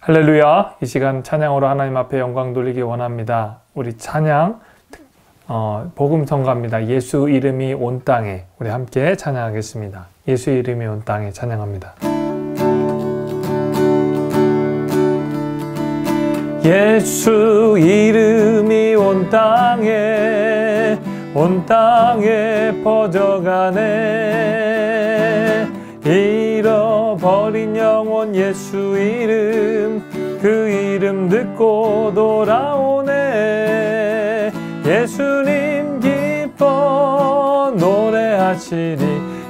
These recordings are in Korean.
할렐루야! 이 시간 찬양으로 하나님 앞에 영광 돌리기 원합니다. 우리 찬양 복음 성가입니다. 예수 이름이 온 땅에 우리 함께 찬양하겠습니다. 예수 이름이 온 땅에 찬양합니다. 예수 이름이 온 땅에 퍼져가네. 잃어버린 영혼 예수 이름, 그 이름 듣고 돌아오네. 예수님 기뻐 노래하시리.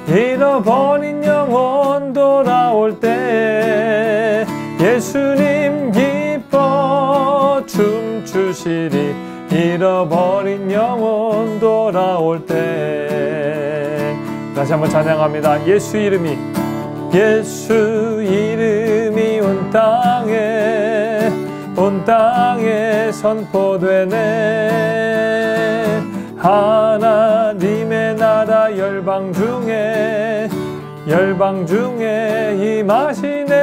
잃어버린 영혼 돌아올 때 예수님 기뻐 춤추시리. 잃어버린 영혼 돌아올 때. 다시 한번 찬양합니다. 예수 이름이 온 땅에 선포되네. 하나님의 나라 열방 중에 임하시네.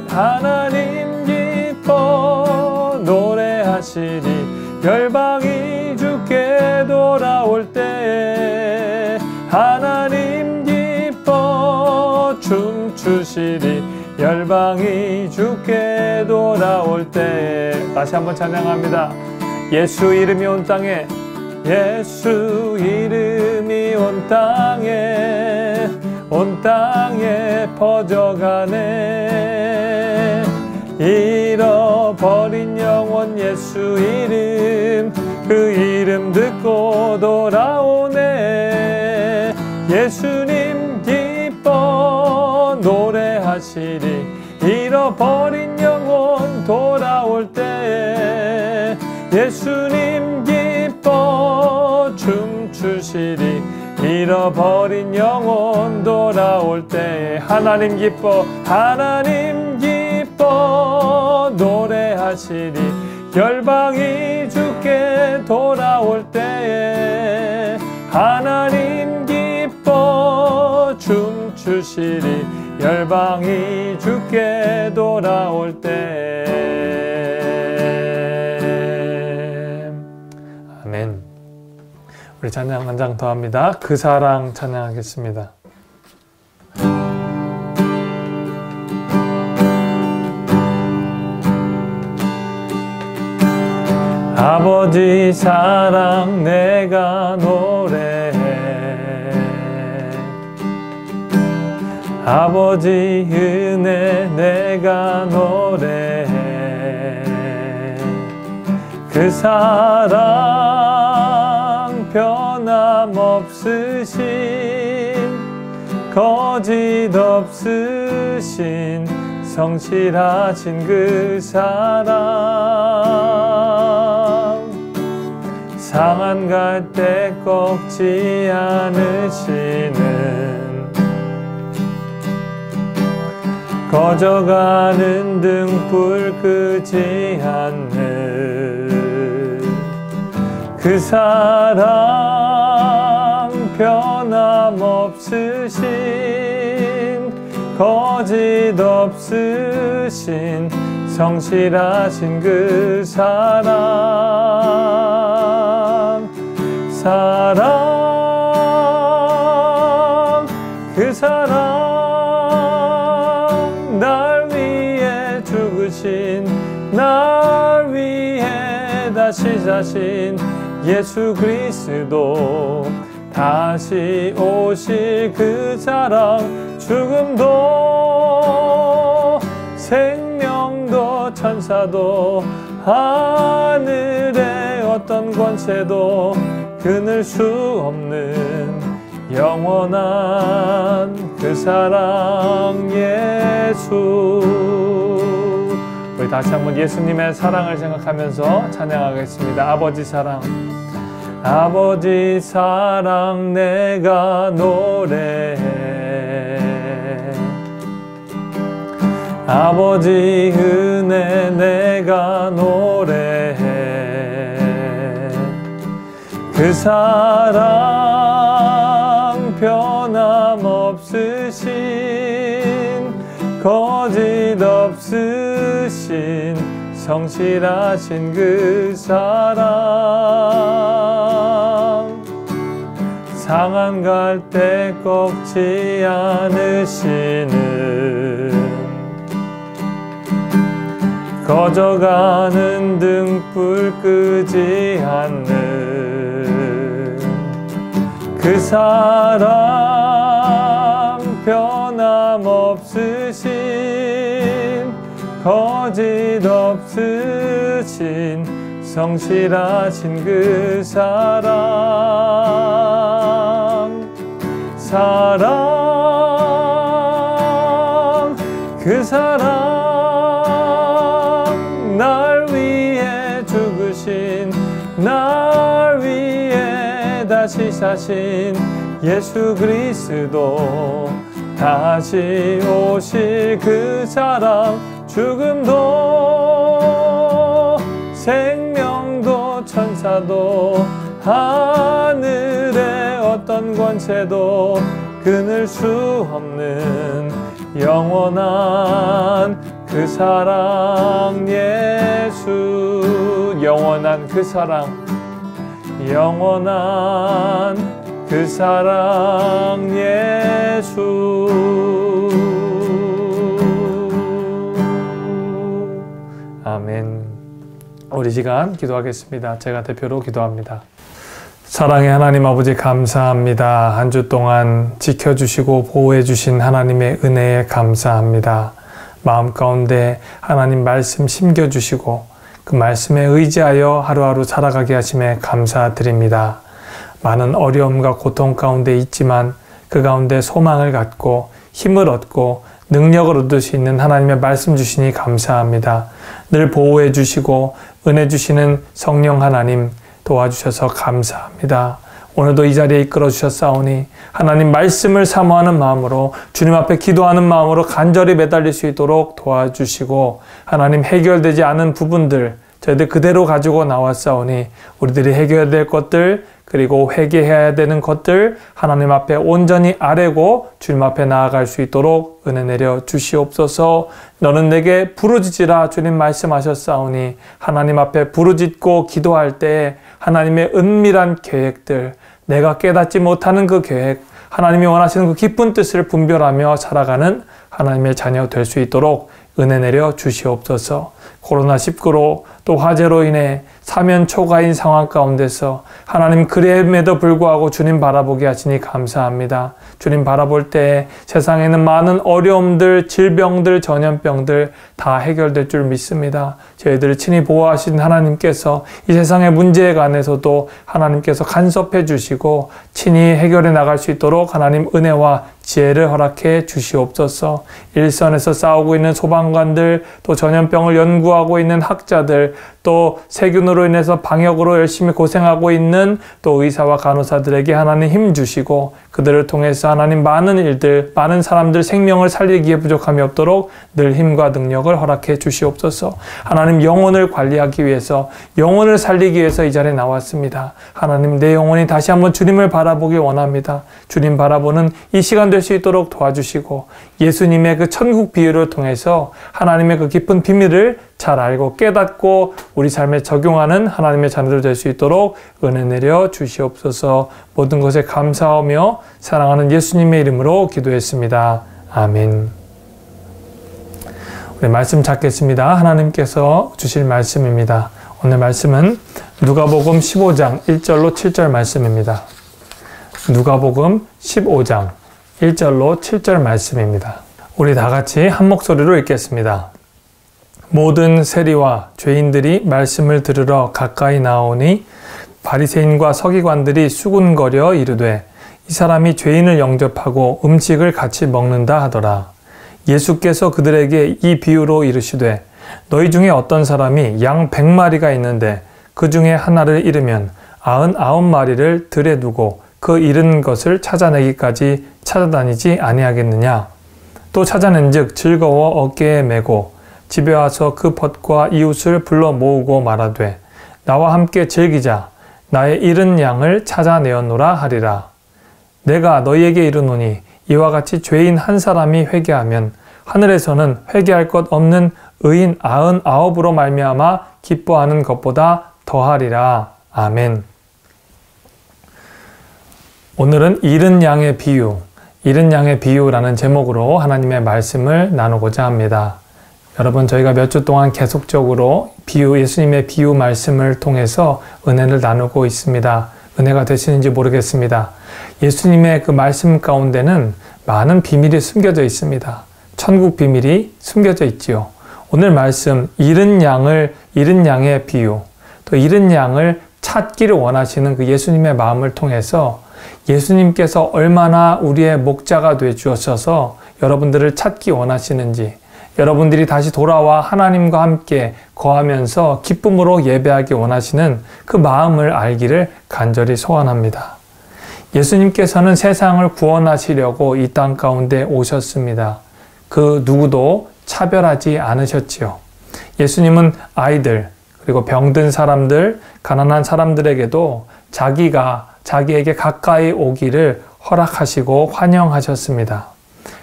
하나님 기뻐 노래하시리. 열방이 주께 돌아올 때 하나님 기뻐 춤추시리. 열방이 주께 돌아올 때. 다시 한번 찬양합니다. 예수 이름이 온 땅에, 예수 이름이 온 땅에 퍼져가네. 잃어버린 영혼 예수 이름, 그 이름 듣고 돌아오네. 예수님 기뻐 노래하시리. 잃어버린 영혼 돌아올 때 예수님 기뻐 춤추시리. 잃어버린 영혼 돌아올 때 하나님 기뻐 노래하시리. 열방이 주께 돌아올 때 하나님 기뻐 춤추시리. 열방이 주께 돌아올 때. 아멘. 우리 찬양 한 장 더 합니다. 그 사랑 찬양하겠습니다. 아버지 사랑 내가 노래해. 아버지 은혜 내가 노래해. 그 사랑 변함없으신, 거짓 없으신, 성실하신 그 사랑. 상한 갈 때 꺾지 않으시는, 꺼져가는 등불 끄지 않는 그 사랑. 변함없으신, 거짓 없으신, 성실하신 그 사랑. 그 사랑. 날 위해 죽으신, 날 위해 다시 사신 예수 그리스도. 다시 오실 그 사랑. 죽음도 생명도 천사도 하늘의 어떤 권세도 끊을 수 없는 영원한 그 사랑 예수. 우리 다시 한번 예수님의 사랑을 생각하면서 찬양하겠습니다. 아버지 사랑, 아버지 사랑 내가 노래해. 아버지 은혜 내가 노래해. 그 사랑 변함없으신, 거짓 없으신 성실하신 그 사랑, 상한 갈 때 꺾지 않으시는, 꺼져가는 등불 끄지 않는 그 사랑, 변함없으신 거짓 없으신 성실하신 그 사랑, 사랑, 그 사랑, 날 위해 죽으신, 날 위해 다시 사신 예수 그리스도, 다시 오실 그 사랑, 죽음도 생명도 천사도 하늘의 어떤 권세도 끊을 수 없는 영원한 그 사랑 예수, 영원한 그 사랑, 영원한 그 사랑 예수. 아멘. 우리 시간 기도하겠습니다. 제가 대표로 기도합니다. 사랑의 하나님 아버지, 감사합니다. 한 주 동안 지켜주시고 보호해주신 하나님의 은혜에 감사합니다. 마음 가운데 하나님 말씀 심겨주시고 그 말씀에 의지하여 하루하루 살아가게 하심에 감사드립니다. 많은 어려움과 고통 가운데 있지만 그 가운데 소망을 갖고 힘을 얻고 능력을 얻을 수 있는 하나님의 말씀 주시니 감사합니다. 늘 보호해 주시고 은혜 주시는 성령 하나님 도와주셔서 감사합니다. 오늘도 이 자리에 이끌어 주셨사오니 하나님 말씀을 사모하는 마음으로, 주님 앞에 기도하는 마음으로 간절히 매달릴 수 있도록 도와주시고, 하나님 해결되지 않은 부분들 저희들 그대로 가지고 나왔사오니 우리들이 해결해야 될 것들, 그리고 회개해야 되는 것들 하나님 앞에 온전히 아뢰고 주님 앞에 나아갈 수 있도록 은혜 내려 주시옵소서. 너는 내게 부르짖으라 주님 말씀하셨사오니 하나님 앞에 부르짖고 기도할 때 하나님의 은밀한 계획들, 내가 깨닫지 못하는 그 계획, 하나님이 원하시는 그 깊은 뜻을 분별하며 살아가는 하나님의 자녀 될 수 있도록 은혜 내려 주시옵소서. 코로나19로 또 화재로 인해 사면 초가인 상황 가운데서 하나님 그램에도 불구하고 주님 바라보게 하시니 감사합니다. 주님 바라볼 때 세상에는 많은 어려움들, 질병들, 전염병들 다 해결될 줄 믿습니다. 저희들을 친히 보호하신 하나님께서 이 세상의 문제에 관해서도 하나님께서 간섭해 주시고 친히 해결해 나갈 수 있도록 하나님 은혜와 지혜를 허락해 주시옵소서. 일선에서 싸우고 있는 소방관들, 또 전염병을 연구하고 있는 학자들, 또 세균으로 인해서 방역으로 열심히 고생하고 있는 또 의사와 간호사들에게 하나님 힘 주시고 그들을 통해서 하나님 많은 일들, 많은 사람들 생명을 살리기에 부족함이 없도록 늘 힘과 능력을 허락해 주시옵소서. 하나님 영혼을 관리하기 위해서, 영혼을 살리기 위해서 이 자리에 나왔습니다. 하나님 내 영혼이 다시 한번 주님을 바라보기 원합니다. 주님 바라보는 이 시간 될 수 있도록 도와주시고 예수님의 그 천국 비유를 통해서 하나님의 그 깊은 비밀을 잘 알고 깨닫고 우리 삶에 적용하는 하나님의 자녀들 될 수 있도록 은혜 내려 주시옵소서. 모든 것에 감사하며 사랑하는 예수님의 이름으로 기도했습니다. 아멘. 우리 말씀 찾겠습니다. 하나님께서 주실 말씀입니다. 오늘 말씀은 누가복음 15장 1절로 7절 말씀입니다. 누가복음 15장 1절로 7절 말씀입니다. 우리 다 같이 한 목소리로 읽겠습니다. 모든 세리와 죄인들이 말씀을 들으러 가까이 나오니 바리새인과 서기관들이 수군거려 이르되 이 사람이 죄인을 영접하고 음식을 같이 먹는다 하더라. 예수께서 그들에게 이 비유로 이르시되 너희 중에 어떤 사람이 양 100마리가 있는데 그 중에 하나를 잃으면 99마리를 들에 두고 그 잃은 것을 찾아내기까지 찾아다니지 아니하겠느냐. 또 찾아낸즉 즐거워 어깨에 메고 집에 와서 그 벗과 이웃을 불러 모으고 말하되 나와 함께 즐기자. 나의 잃은 양을 찾아내었노라 하리라. 내가 너희에게 이르노니 이와 같이 죄인 한 사람이 회개하면 하늘에서는 회개할 것 없는 의인 99으로 말미암아 기뻐하는 것보다 더하리라. 아멘. 오늘은 잃은 양의 비유, 잃은 양의 비유라는 제목으로 하나님의 말씀을 나누고자 합니다. 여러분, 저희가 몇 주 동안 계속적으로 예수님의 비유 말씀을 통해서 은혜를 나누고 있습니다. 은혜가 되시는지 모르겠습니다. 예수님의 그 말씀 가운데는 많은 비밀이 숨겨져 있습니다. 천국 비밀이 숨겨져 있지요. 오늘 말씀, 잃은 양의 비유, 또 잃은 양을 찾기를 원하시는 그 예수님의 마음을 통해서 예수님께서 얼마나 우리의 목자가 되어 주셔서 여러분들을 찾기 원하시는지, 여러분들이 다시 돌아와 하나님과 함께 거하면서 기쁨으로 예배하기 원하시는 그 마음을 알기를 간절히 소원합니다. 예수님께서는 세상을 구원하시려고 이 땅 가운데 오셨습니다. 그 누구도 차별하지 않으셨지요. 예수님은 아이들, 그리고 병든 사람들, 가난한 사람들에게도 자기에게 가까이 오기를 허락하시고 환영하셨습니다.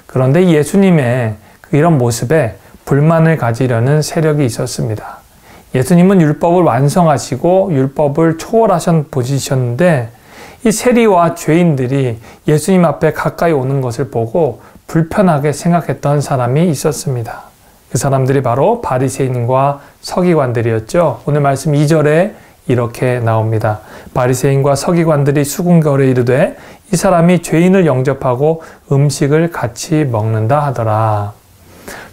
그런데 예수님의 이런 모습에 불만을 가지려는 세력이 있었습니다. 예수님은 율법을 완성하시고 율법을 초월하셨는데 이 세리와 죄인들이 예수님 앞에 가까이 오는 것을 보고 불편하게 생각했던 사람이 있었습니다. 그 사람들이 바로 바리새인과 서기관들이었죠. 오늘 말씀 2절에 이렇게 나옵니다. 바리새인과 서기관들이 수군거래 이르되 이 사람이 죄인을 영접하고 음식을 같이 먹는다 하더라.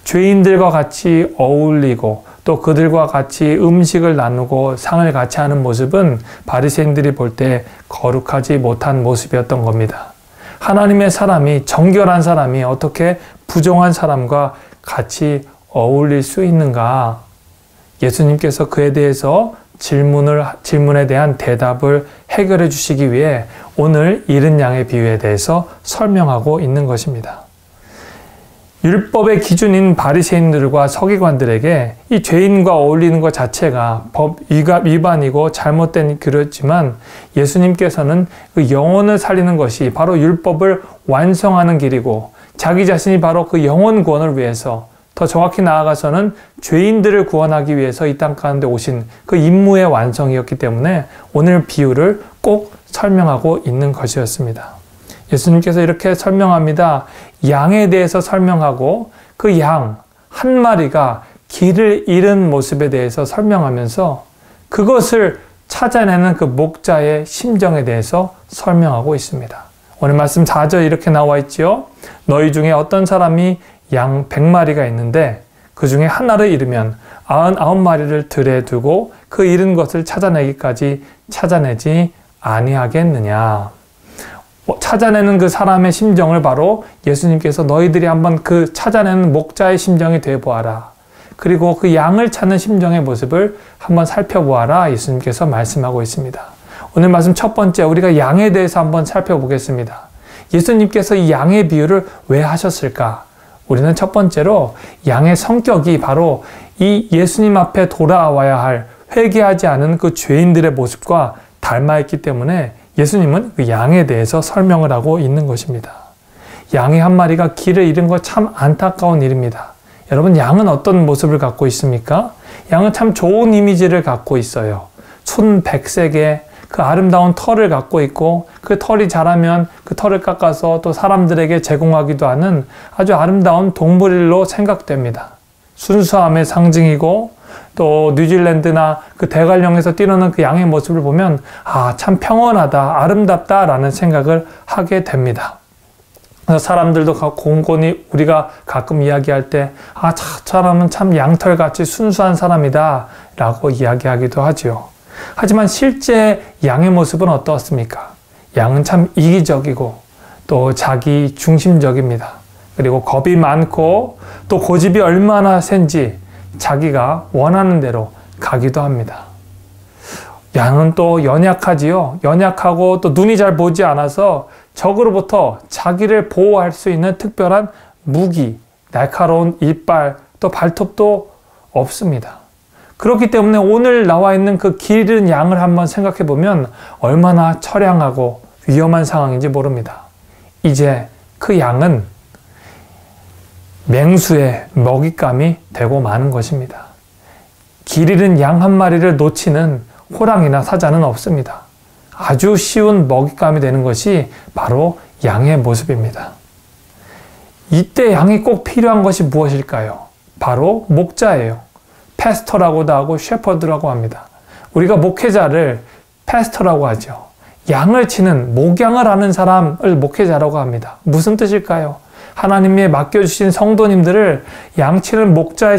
죄인들과 같이 어울리고 또 그들과 같이 음식을 나누고 상을 같이 하는 모습은 바리새인들이 볼 때 거룩하지 못한 모습이었던 겁니다. 하나님의 사람이, 정결한 사람이 어떻게 부정한 사람과 같이 어울릴 수 있는가? 예수님께서 그에 대해서 질문에 대한 대답을 해결해 주시기 위해 오늘 잃은 양의 비유에 대해서 설명하고 있는 것입니다. 율법의 기준인 바리새인들과 서기관들에게 이 죄인과 어울리는 것 자체가 법 위반이고 잘못된 그렇지만 예수님께서는 그 영혼을 살리는 것이 바로 율법을 완성하는 길이고 자기 자신이 바로 그 영혼 구원을 위해서, 더 정확히 나아가서는 죄인들을 구원하기 위해서 이 땅 가운데 오신 그 임무의 완성이었기 때문에 오늘 비유를 꼭 설명하고 있는 것이었습니다. 예수님께서 이렇게 설명합니다. 양에 대해서 설명하고 그 양 한 마리가 길을 잃은 모습에 대해서 설명하면서 그것을 찾아내는 그 목자의 심정에 대해서 설명하고 있습니다. 오늘 말씀 4절 이렇게 나와 있지요. 너희 중에 어떤 사람이 양 100마리가 있는데 그 중에 하나를 잃으면 99마리를 들에 두고 그 잃은 것을 찾아내기까지 찾아내지 아니하겠느냐. 찾아내는 그 사람의 심정을 바로 예수님께서 너희들이 한번 그 찾아내는 목자의 심정이 되어 보아라. 그리고 그 양을 찾는 심정의 모습을 한번 살펴보아라. 예수님께서 말씀하고 있습니다. 오늘 말씀 첫 번째, 우리가 양에 대해서 한번 살펴보겠습니다. 예수님께서 이 양의 비유를 왜 하셨을까? 우리는 첫 번째로 양의 성격이 바로 이 예수님 앞에 돌아와야 할 회개하지 않은 그 죄인들의 모습과 닮아있기 때문에 예수님은 그 양에 대해서 설명을 하고 있는 것입니다. 양의 한 마리가 길을 잃은 것 참 안타까운 일입니다. 여러분, 양은 어떤 모습을 갖고 있습니까? 양은 참 좋은 이미지를 갖고 있어요. 순백색의 그 아름다운 털을 갖고 있고 그 털이 자라면 그 털을 깎아서 또 사람들에게 제공하기도 하는 아주 아름다운 동물로 생각됩니다. 순수함의 상징이고 또 뉴질랜드나 그 대관령에서 뛰노는 그 양의 모습을 보면 참 평온하다, 아름답다라는 생각을 하게 됩니다. 그래서 사람들도 곤곤히 우리가 가끔 이야기할 때 저 사람은 참 양털같이 순수한 사람이다 라고 이야기하기도 하지요. 하지만 실제 양의 모습은 어떻습니까? 양은 참 이기적이고 또 자기 중심적입니다. 그리고 겁이 많고 또 고집이 얼마나 센지 자기가 원하는 대로 가기도 합니다. 양은 또 연약하지요. 연약하고 또 눈이 잘 보지 않아서 적으로부터 자기를 보호할 수 있는 특별한 무기, 날카로운 이빨, 또 발톱도 없습니다. 그렇기 때문에 오늘 나와 있는 그 기른 양을 한번 생각해 보면 얼마나 처량하고 위험한 상황인지 모릅니다. 이제 그 양은 맹수의 먹잇감이 되고 마는 것입니다. 길 잃은 양 한 마리를 놓치는 호랑이나 사자는 없습니다. 아주 쉬운 먹잇감이 되는 것이 바로 양의 모습입니다. 이때 양이 꼭 필요한 것이 무엇일까요? 바로 목자예요. 패스터라고도 하고 셰퍼드라고 합니다. 우리가 목회자를 패스터라고 하죠. 양을 치는, 목양을 하는 사람을 목회자라고 합니다. 무슨 뜻일까요? 하나님이 맡겨주신 성도님들을 양치는 목자의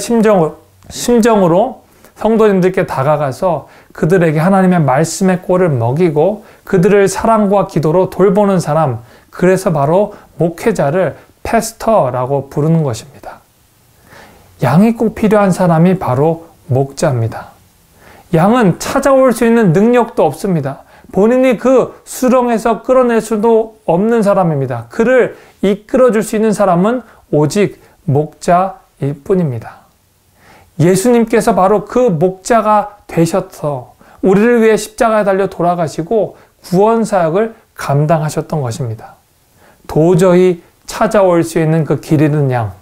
심정으로 성도님들께 다가가서 그들에게 하나님의 말씀의 꼴을 먹이고 그들을 사랑과 기도로 돌보는 사람, 그래서 바로 목회자를 패스터라고 부르는 것입니다. 양이 꼭 필요한 사람이 바로 목자입니다. 양은 찾아올 수 있는 능력도 없습니다. 본인이 그 수렁에서 끌어낼 수도 없는 사람입니다. 그를 이끌어줄 수 있는 사람은 오직 목자일 뿐입니다. 예수님께서 바로 그 목자가 되셔서 우리를 위해 십자가에 달려 돌아가시고 구원사역을 감당하셨던 것입니다. 도저히 찾아올 수 있는 그 길 잃은 양,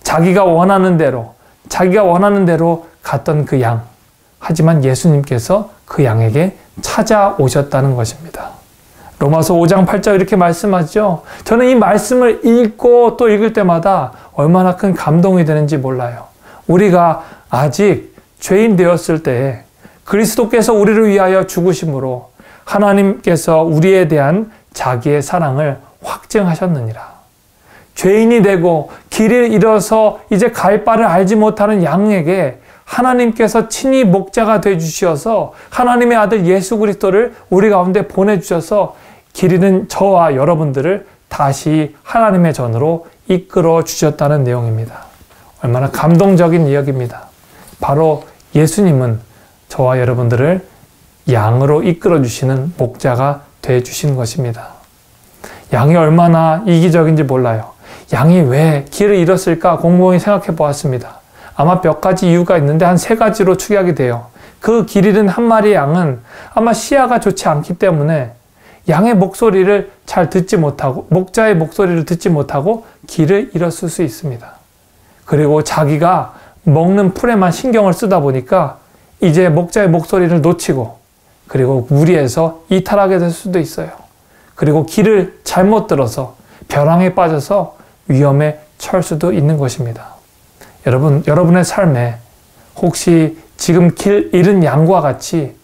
자기가 원하는 대로 갔던 그 양, 하지만 예수님께서 그 양에게 찾아오셨다는 것입니다. 로마서 5장 8절 이렇게 말씀하죠. 저는 이 말씀을 읽고 또 읽을 때마다 얼마나 큰 감동이 되는지 몰라요. 우리가 아직 죄인 되었을 때에 그리스도께서 우리를 위하여 죽으심으로 하나님께서 우리에 대한 자기의 사랑을 확증하셨느니라. 죄인이 되고 길을 잃어서 이제 갈 바를 알지 못하는 양에게 하나님께서 친히 목자가 되어주셔서 하나님의 아들 예수 그리스도를 우리 가운데 보내주셔서 길 잃은 저와 여러분들을 다시 하나님의 전으로 이끌어 주셨다는 내용입니다. 얼마나 감동적인 이야기입니다. 바로 예수님은 저와 여러분들을 양으로 이끌어 주시는 목자가 되어 주신 것입니다. 양이 얼마나 이기적인지 몰라요. 양이 왜 길을 잃었을까 곰곰이 생각해 보았습니다. 아마 몇 가지 이유가 있는데 한 3가지로 축약이 돼요. 그 길 잃은 한 마리의 양은 아마 시야가 좋지 않기 때문에 양의 목소리를 잘 듣지 못하고 목자의 목소리를 듣지 못하고 길을 잃었을 수 있습니다. 그리고 자기가 먹는 풀에만 신경을 쓰다 보니까 이제 목자의 목소리를 놓치고 그리고 무리해서 이탈하게 될 수도 있어요. 그리고 길을 잘못 들어서 벼랑에 빠져서 위험에 처할 수도 있는 것입니다. 여러분의 삶에 혹시 지금 길 잃은 양과 같이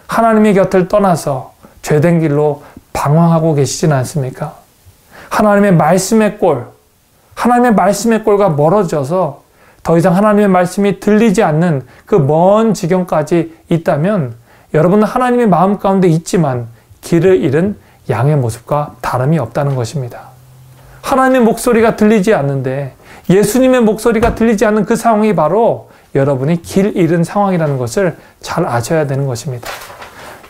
하나님의 곁을 떠나서 죄된 길로 방황하고 계시진 않습니까? 하나님의 말씀의 꼴과 멀어져서 더 이상 하나님의 말씀이 들리지 않는 그 먼 지경까지 있다면 여러분은 하나님의 마음 가운데 있지만 길을 잃은 양의 모습과 다름이 없다는 것입니다. 하나님의 목소리가 들리지 않는데 예수님의 목소리가 들리지 않는 그 상황이 바로 여러분이 길 잃은 상황이라는 것을 잘 아셔야 되는 것입니다.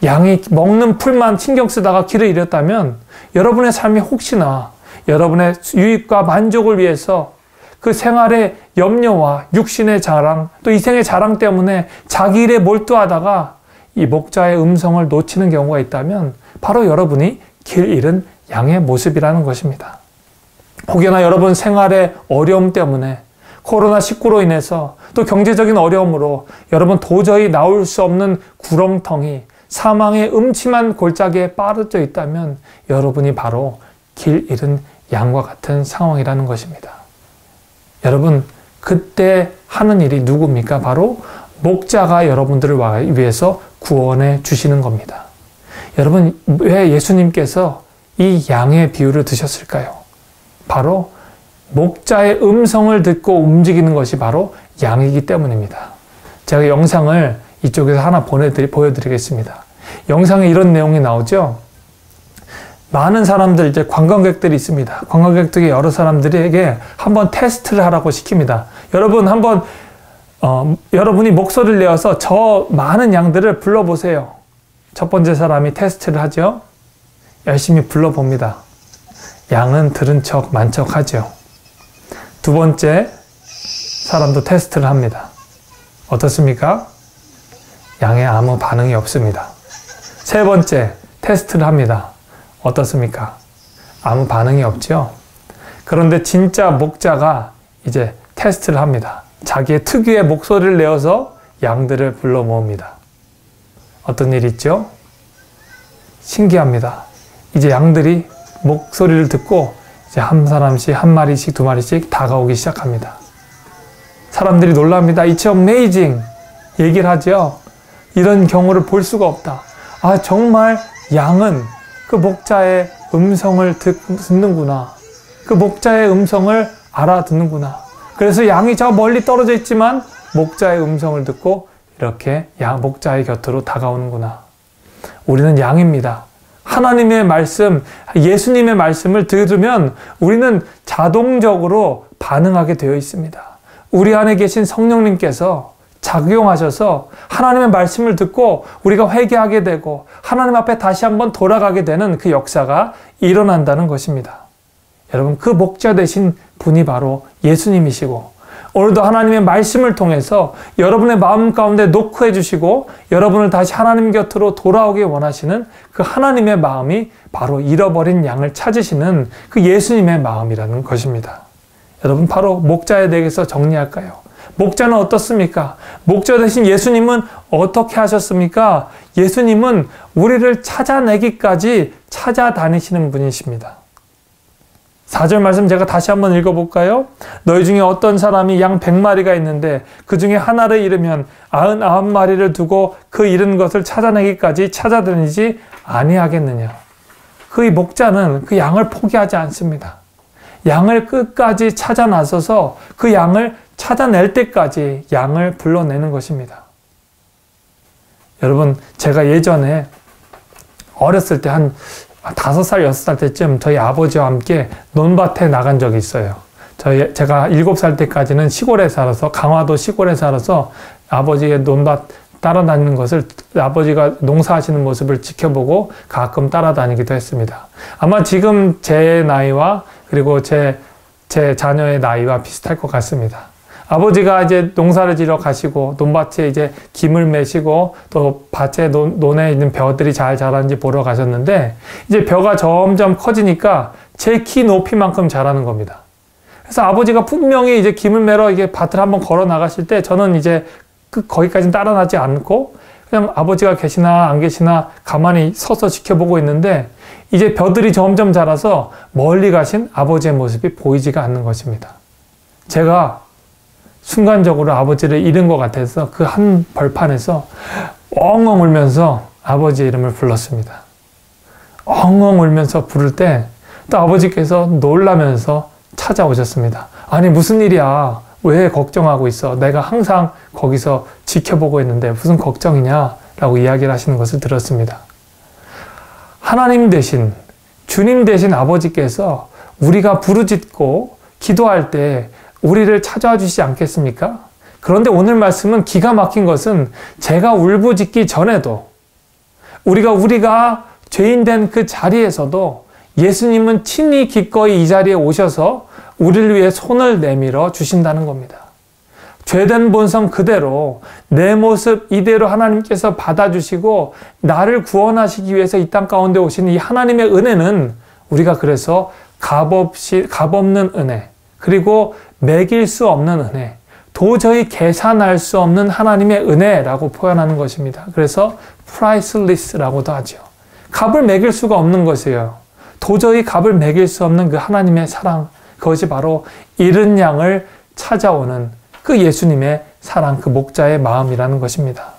양이 먹는 풀만 신경 쓰다가 길을 잃었다면 여러분의 삶이 혹시나 여러분의 유익과 만족을 위해서 그 생활의 염려와 육신의 자랑 또 이생의 자랑 때문에 자기 일에 몰두하다가 이 목자의 음성을 놓치는 경우가 있다면 바로 여러분이 길 잃은 양의 모습이라는 것입니다. 혹여나 여러분 생활의 어려움 때문에 코로나19로 인해서 또 경제적인 어려움으로 여러분 도저히 나올 수 없는 구렁텅이 사망의 음침한 골짜기에 빠져 있다면 여러분이 바로 길 잃은 양과 같은 상황이라는 것입니다. 여러분 그때 하는 일이 누굽니까? 바로 목자가 여러분들을 위해서 구원해 주시는 겁니다. 여러분 왜 예수님께서 이 양의 비유를 드셨을까요? 바로 목자의 음성을 듣고 움직이는 것이 바로 양이기 때문입니다. 제가 영상을 이쪽에서 하나 보여드리겠습니다. 영상에 이런 내용이 나오죠. 많은 사람들, 이제 관광객들이 있습니다. 관광객들이 여러 사람들에게 한번 테스트를 하라고 시킵니다. 여러분 한번 여러분이 목소리를 내어서 저 많은 양들을 불러보세요. 첫 번째 사람이 테스트를 하죠. 열심히 불러봅니다. 양은 들은 척 만척하죠. 두 번째 사람도 테스트를 합니다. 어떻습니까? 양에 아무 반응이 없습니다. 세 번째 테스트를 합니다. 어떻습니까? 아무 반응이 없죠. 그런데 진짜 목자가 이제 테스트를 합니다. 자기의 특유의 목소리를 내어서 양들을 불러 모읍니다. 어떤 일이 있죠? 신기합니다. 이제 양들이 목소리를 듣고 이제 한 사람씩, 한 마리씩, 두 마리씩 다가오기 시작합니다. 사람들이 놀랍니다. It's amazing. 얘기를 하죠. 이런 경우를 볼 수가 없다. 아, 정말 양은 그 목자의 음성을 듣는구나. 그 목자의 음성을 알아듣는구나. 그래서 양이 저 멀리 떨어져 있지만 목자의 음성을 듣고 이렇게 목자의 곁으로 다가오는구나. 우리는 양입니다. 하나님의 말씀, 예수님의 말씀을 들으면 우리는 자동적으로 반응하게 되어 있습니다. 우리 안에 계신 성령님께서 작용하셔서 하나님의 말씀을 듣고 우리가 회개하게 되고 하나님 앞에 다시 한번 돌아가게 되는 그 역사가 일어난다는 것입니다. 여러분, 그 목자 되신 분이 바로 예수님이시고 오늘도 하나님의 말씀을 통해서 여러분의 마음 가운데 녹화해 주시고 여러분을 다시 하나님 곁으로 돌아오게 원하시는 그 하나님의 마음이 바로 잃어버린 양을 찾으시는 그 예수님의 마음이라는 것입니다. 여러분, 바로 목자에 대해서 정리할까요? 목자는 어떻습니까? 목자 되신 예수님은 어떻게 하셨습니까? 예수님은 우리를 찾아내기까지 찾아다니시는 분이십니다. 4절 말씀 제가 다시 한번 읽어볼까요? 너희 중에 어떤 사람이 양 100마리가 있는데 그 중에 하나를 잃으면 99마리를 두고 그 잃은 것을 찾아내기까지 찾아다니지 아니하겠느냐. 그 목자는 그 양을 포기하지 않습니다. 양을 끝까지 찾아 나서서 그 양을 찾아낼 때까지 양을 불러내는 것입니다. 여러분, 제가 예전에 어렸을 때 한 5살, 6살 때쯤 저희 아버지와 함께 논밭에 나간 적이 있어요. 제가 7살 때까지는 시골에 살아서, 강화도 시골에 살아서 아버지의 논밭 따라다니는 것을, 아버지가 농사하시는 모습을 지켜보고 가끔 따라다니기도 했습니다. 아마 지금 제 나이와 그리고 제 자녀의 나이와 비슷할 것 같습니다. 아버지가 이제 농사를 지러 가시고 논밭에 이제 김을 매시고 또 밭에 논에 있는 벼들이 잘 자라는지 보러 가셨는데 이제 벼가 점점 커지니까 제 키 높이만큼 자라는 겁니다. 그래서 아버지가 분명히 이제 김을 매러 이게 밭을 한번 걸어 나가실 때 저는 이제 거기까지는 따라나지 않고 그냥 아버지가 계시나 안 계시나 가만히 서서 지켜보고 있는데 이제 벼들이 점점 자라서 멀리 가신 아버지의 모습이 보이지가 않는 것입니다. 제가 순간적으로 아버지를 잃은 것 같아서 그 한 벌판에서 엉엉 울면서 아버지의 이름을 불렀습니다. 엉엉 울면서 부를 때 또 아버지께서 놀라면서 찾아오셨습니다. 아니, 무슨 일이야? 왜 걱정하고 있어? 내가 항상 거기서 지켜보고 있는데 무슨 걱정이냐? 라고 이야기를 하시는 것을 들었습니다. 하나님 대신, 주님 대신 아버지께서 우리가 부르짖고 기도할 때 우리를 찾아와 주시지 않겠습니까? 그런데 오늘 말씀은 기가 막힌 것은 제가 울부짖기 전에도 우리가 죄인 된 그 자리에서도 예수님은 친히 기꺼이 이 자리에 오셔서 우리를 위해 손을 내밀어 주신다는 겁니다. 죄된 본성 그대로 내 모습 이대로 하나님께서 받아주시고 나를 구원하시기 위해서 이 땅 가운데 오신 이 하나님의 은혜는 우리가 그래서 값없는 은혜, 그리고 매길 수 없는 은혜, 도저히 계산할 수 없는 하나님의 은혜라고 표현하는 것입니다. 그래서 priceless라고도 하죠. 값을 매길 수가 없는 것이에요. 도저히 값을 매길 수 없는 그 하나님의 사랑, 그것이 바로 잃은 양을 찾아오는 그 예수님의 사랑, 그 목자의 마음이라는 것입니다.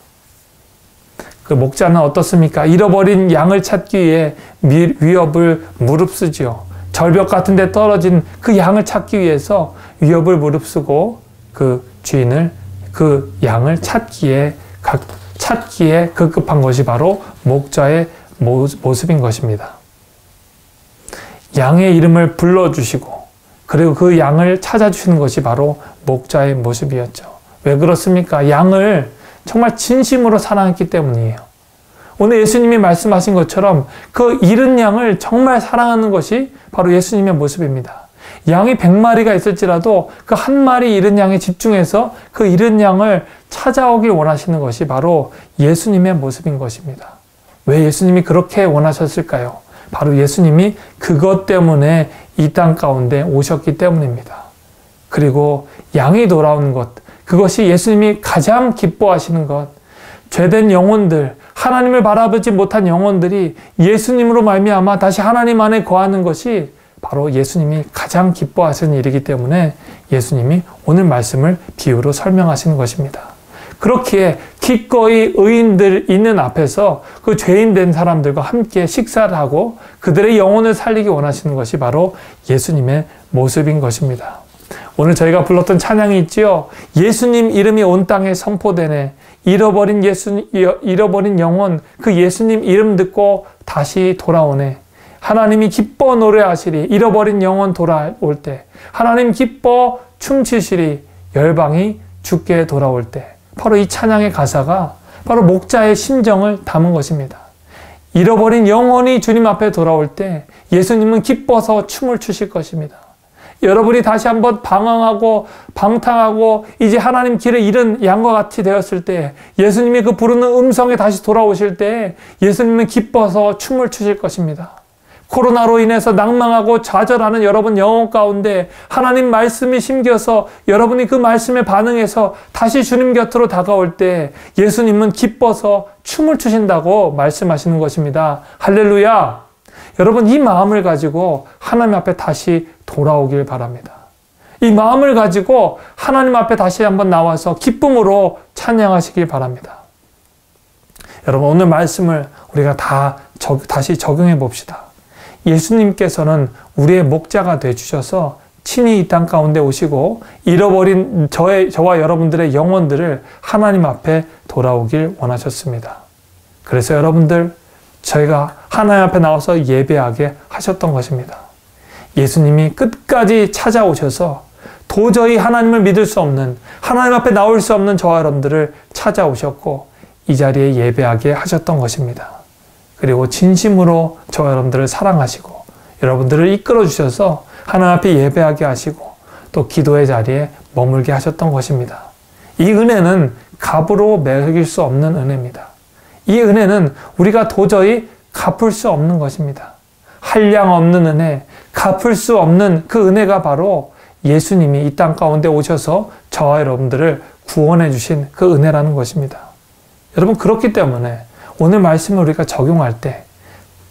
그 목자는 어떻습니까? 잃어버린 양을 찾기 위해 위협을 무릅쓰지요. 절벽 같은 데 떨어진 그 양을 찾기 위해서 위협을 무릅쓰고 그 주인을, 그 양을 찾기에 급급한 것이 바로 목자의 모습인 것입니다. 양의 이름을 불러주시고 그리고 그 양을 찾아주시는 것이 바로 목자의 모습이었죠. 왜 그렇습니까? 양을 정말 진심으로 사랑했기 때문이에요. 오늘 예수님이 말씀하신 것처럼 그 잃은 양을 정말 사랑하는 것이 바로 예수님의 모습입니다. 양이 100마리가 있을지라도 그 한 마리 잃은 양에 집중해서 그 잃은 양을 찾아오길 원하시는 것이 바로 예수님의 모습인 것입니다. 왜 예수님이 그렇게 원하셨을까요? 바로 예수님이 그것 때문에 이 땅 가운데 오셨기 때문입니다. 그리고 양이 돌아오는 것, 그것이 예수님이 가장 기뻐하시는 것, 죄된 영혼들, 하나님을 바라보지 못한 영혼들이 예수님으로 말미암아 다시 하나님 안에 거하는 것이 바로 예수님이 가장 기뻐하시는 일이기 때문에 예수님이 오늘 말씀을 비유로 설명하시는 것입니다. 그렇기에 기꺼이 의인들 있는 앞에서 그 죄인 된 사람들과 함께 식사를 하고 그들의 영혼을 살리기 원하시는 것이 바로 예수님의 모습인 것입니다. 오늘 저희가 불렀던 찬양이 있지요. 예수님 이름이 온 땅에 선포되네. 잃어버린 영혼, 그 예수님 이름 듣고 다시 돌아오네. 하나님이 기뻐 노래하시리. 잃어버린 영혼 돌아올 때. 하나님 기뻐 춤추시리. 열방이 주께 돌아올 때. 바로 이 찬양의 가사가 바로 목자의 심정을 담은 것입니다. 잃어버린 영혼이 주님 앞에 돌아올 때 예수님은 기뻐서 춤을 추실 것입니다. 여러분이 다시 한번 방황하고 방탕하고 이제 하나님 길을 잃은 양과 같이 되었을 때 예수님이 그 부르는 음성에 다시 돌아오실 때 예수님은 기뻐서 춤을 추실 것입니다. 코로나로 인해서 낭망하고 좌절하는 여러분 영혼 가운데 하나님 말씀이 심겨서 여러분이 그 말씀에 반응해서 다시 주님 곁으로 다가올 때 예수님은 기뻐서 춤을 추신다고 말씀하시는 것입니다. 할렐루야! 여러분 이 마음을 가지고 하나님 앞에 다시 돌아오길 바랍니다. 이 마음을 가지고 하나님 앞에 다시 한번 나와서 기쁨으로 찬양하시길 바랍니다. 여러분 오늘 말씀을 우리가 다시 적용해 봅시다. 예수님께서는 우리의 목자가 되주셔서 친히 이 땅 가운데 오시고 잃어버린 저와 여러분들의 영혼들을 하나님 앞에 돌아오길 원하셨습니다. 그래서 여러분들 저희가 하나님 앞에 나와서 예배하게 하셨던 것입니다. 예수님이 끝까지 찾아오셔서 도저히 하나님을 믿을 수 없는, 하나님 앞에 나올 수 없는 저와 여러분들을 찾아오셨고 이 자리에 예배하게 하셨던 것입니다. 그리고 진심으로 저와 여러분들을 사랑하시고 여러분들을 이끌어 주셔서 하나님 앞에 예배하게 하시고 또 기도의 자리에 머물게 하셨던 것입니다. 이 은혜는 값으로 매길 수 없는 은혜입니다. 이 은혜는 우리가 도저히 갚을 수 없는 것입니다. 한량 없는 은혜, 갚을 수 없는 그 은혜가 바로 예수님이 이 땅 가운데 오셔서 저와 여러분들을 구원해 주신 그 은혜라는 것입니다. 여러분 그렇기 때문에 오늘 말씀을 우리가 적용할 때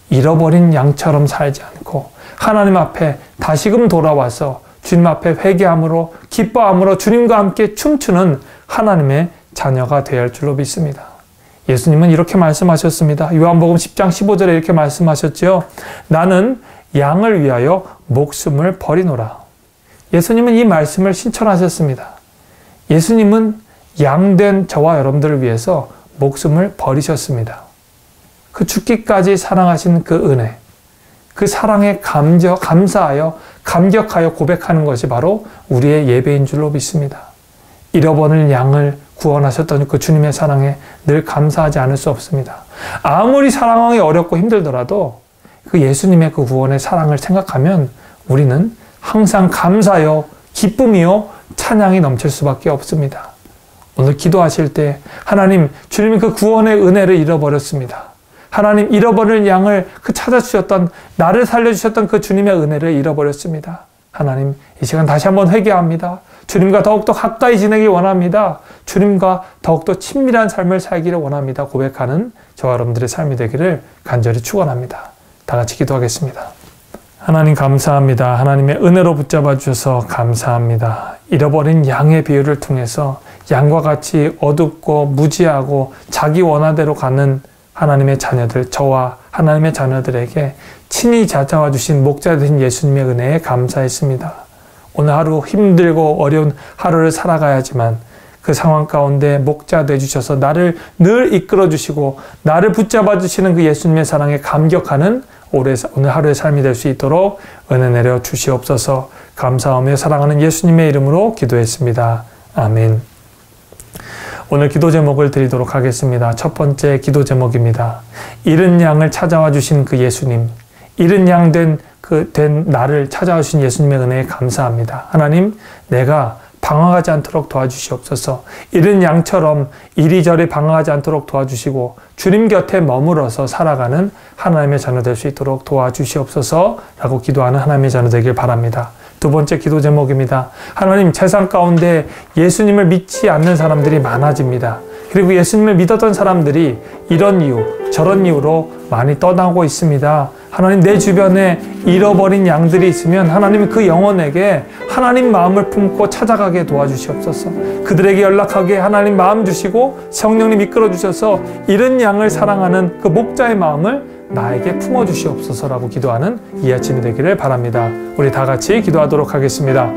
잃어버린 양처럼 살지 않고 하나님 앞에 다시금 돌아와서 주님 앞에 회개함으로 기뻐함으로 주님과 함께 춤추는 하나님의 자녀가 되어야 할 줄로 믿습니다. 예수님은 이렇게 말씀하셨습니다. 요한복음 10장 15절에 이렇게 말씀하셨죠. 나는 양을 위하여 목숨을 버리노라. 예수님은 이 말씀을 신천하셨습니다. 예수님은 양된 저와 여러분들을 위해서 목숨을 버리셨습니다. 그 죽기까지 사랑하신 그 은혜, 그 사랑에 감사하여 감격하여 고백하는 것이 바로 우리의 예배인 줄로 믿습니다. 잃어버린 양을 구원하셨던 그 주님의 사랑에 늘 감사하지 않을 수 없습니다. 아무리 사랑하기 어렵고 힘들더라도 그 예수님의 그 구원의 사랑을 생각하면 우리는 항상 감사요, 기쁨이요, 찬양이 넘칠 수밖에 없습니다. 오늘 기도하실 때 하나님, 주님이 그 구원의 은혜를 잃어버렸습니다. 하나님, 잃어버릴 양을 찾아주셨던, 나를 살려주셨던 그 주님의 은혜를 잃어버렸습니다. 하나님, 이 시간 다시 한번 회개합니다. 주님과 더욱더 가까이 지내기 원합니다. 주님과 더욱더 친밀한 삶을 살기를 원합니다. 고백하는 저와 여러분들의 삶이 되기를 간절히 축원합니다. 다 같이 기도하겠습니다. 하나님 감사합니다. 하나님의 은혜로 붙잡아 주셔서 감사합니다. 잃어버린 양의 비유를 통해서 양과 같이 어둡고 무지하고 자기 원하대로 가는 하나님의 자녀들, 저와 하나님의 자녀들에게 친히 찾아와 주신 목자 되신 예수님의 은혜에 감사했습니다. 오늘 하루 힘들고 어려운 하루를 살아가야지만 그 상황 가운데 목자 되주셔서 나를 늘 이끌어 주시고 나를 붙잡아 주시는 그 예수님의 사랑에 감격하는 오늘 하루의 삶이 될 수 있도록 은혜 내려 주시옵소서. 감사하며 사랑하는 예수님의 이름으로 기도했습니다. 아멘. 오늘 기도 제목을 드리도록 하겠습니다. 첫 번째 기도 제목입니다. 잃은 양을 찾아와 주신 그 예수님, 잃은 양 된 나를 찾아와 주신 예수님의 은혜에 감사합니다. 하나님, 내가 방황하지 않도록 도와주시옵소서. 잃은 양처럼 이리저리 방황하지 않도록 도와주시고 주님 곁에 머물러서 살아가는 하나님의 자녀 될 수 있도록 도와주시옵소서 라고 기도하는 하나님의 자녀 되길 바랍니다. 두 번째 기도 제목입니다. 하나님, 세상 가운데 예수님을 믿지 않는 사람들이 많아집니다. 그리고 예수님을 믿었던 사람들이 이런 이유 저런 이유로 많이 떠나고 있습니다. 하나님, 내 주변에 잃어버린 양들이 있으면 하나님이 그 영혼에게 하나님 마음을 품고 찾아가게 도와주시옵소서. 그들에게 연락하게 하나님 마음 주시고 성령님 이끌어 주셔서 잃은 양을 사랑하는 그 목자의 마음을 나에게 품어주시옵소서라고 기도하는 이 아침이 되기를 바랍니다. 우리 다 같이 기도하도록 하겠습니다.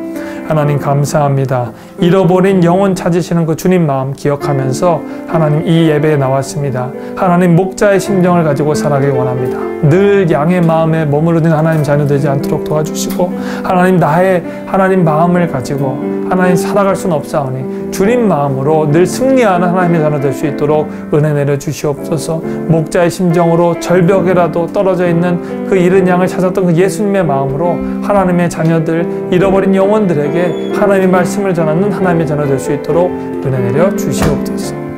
하나님, 감사합니다. 잃어버린 영혼 찾으시는 그 주님 마음 기억하면서 하나님, 이 예배에 나왔습니다. 하나님, 목자의 심정을 가지고 살아가기 원합니다. 늘 양의 마음에 머무르는 하나님 자녀 되지 않도록 도와주시고, 하나님, 나의 하나님 마음을 가지고 하나님 살아갈 수는 없사오니 주님 마음으로 늘 승리하는 하나님의 자녀 될 수 있도록 은혜 내려 주시옵소서. 목자의 심정으로 절벽에라도 떨어져 있는 그 잃은 양을 찾았던 그 예수님의 마음으로 하나님의 자녀들, 잃어버린 영혼들에게 하나님의 말씀을 전하는 하나님의 자녀 될 수 있도록 은혜 내려 주시옵소서.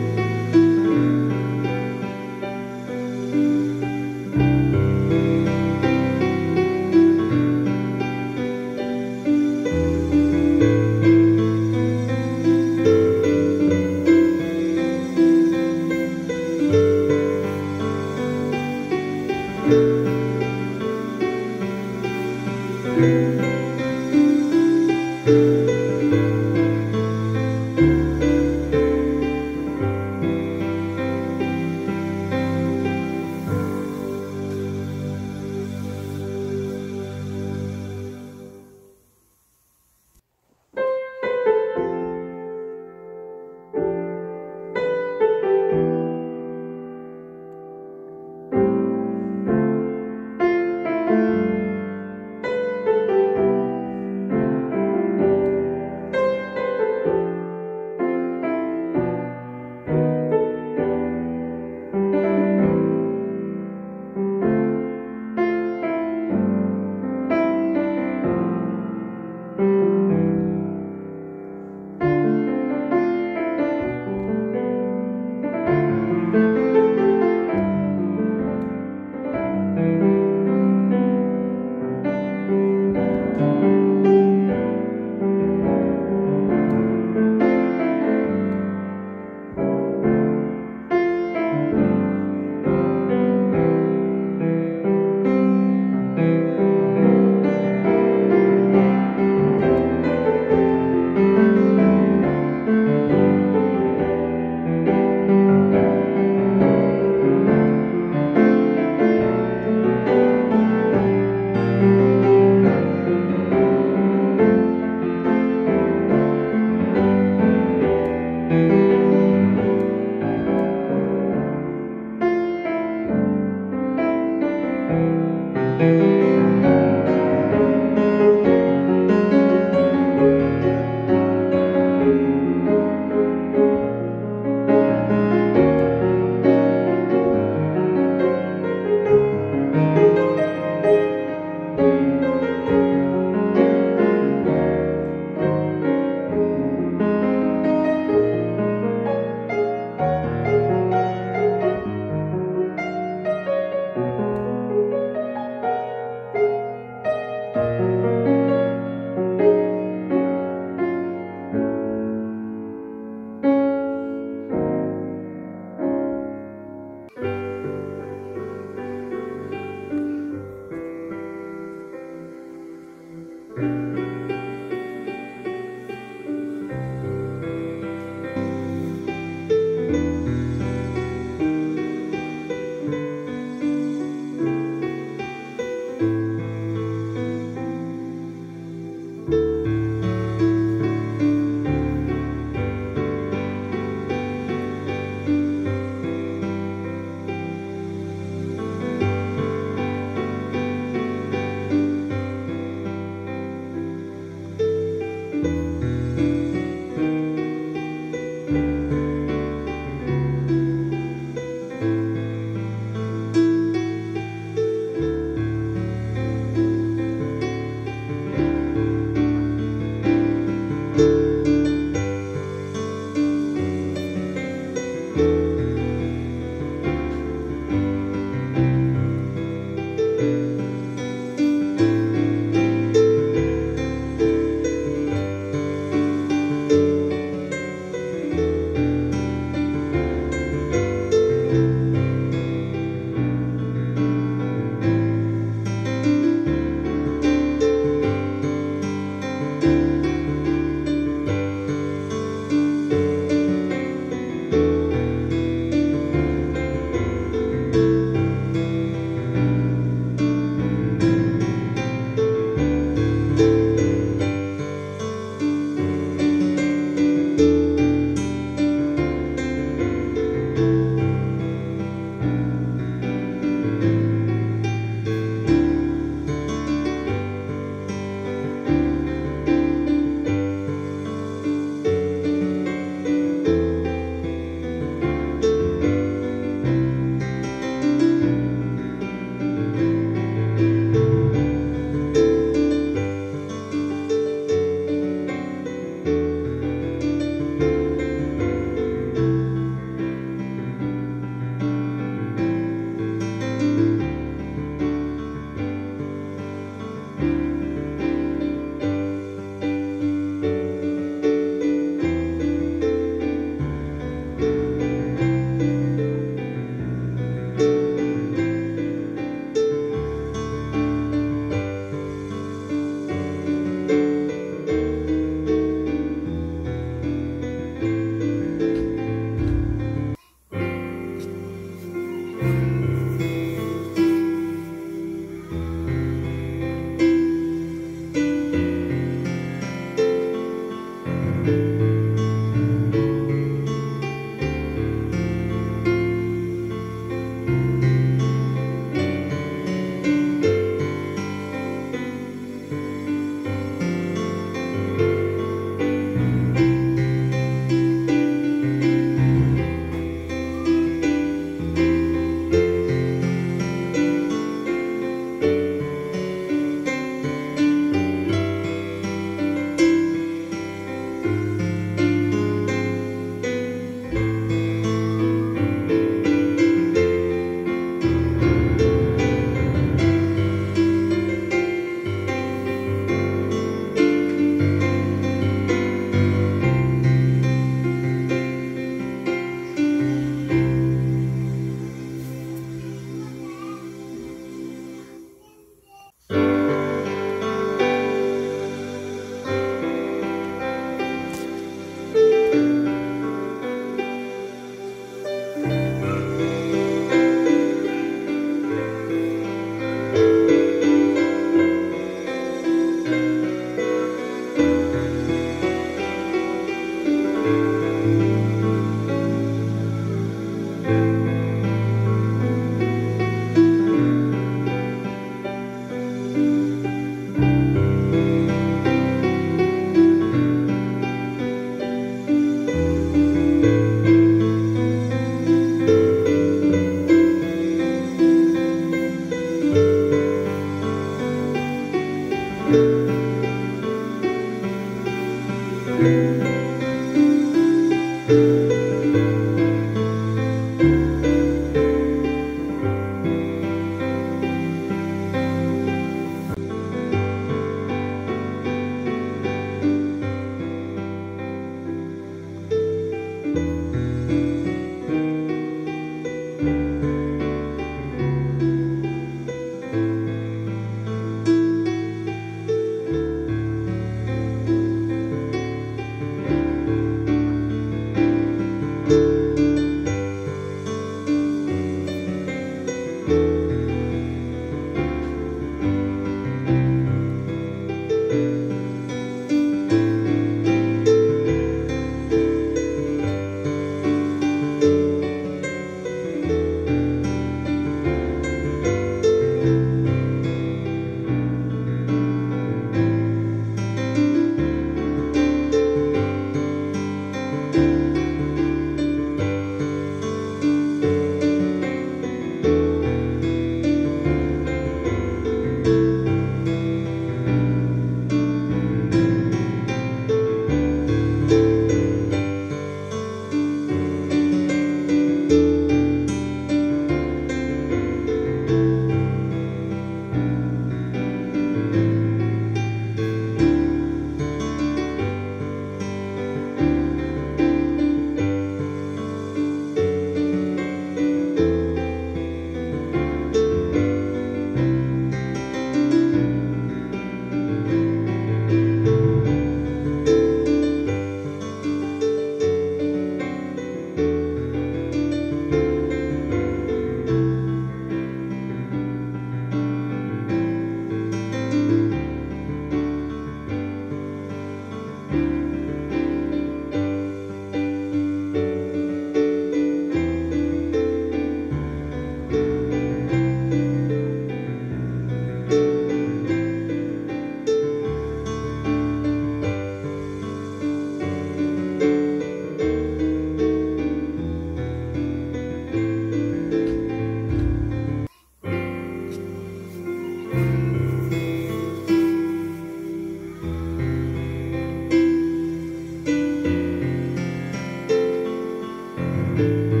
아멘.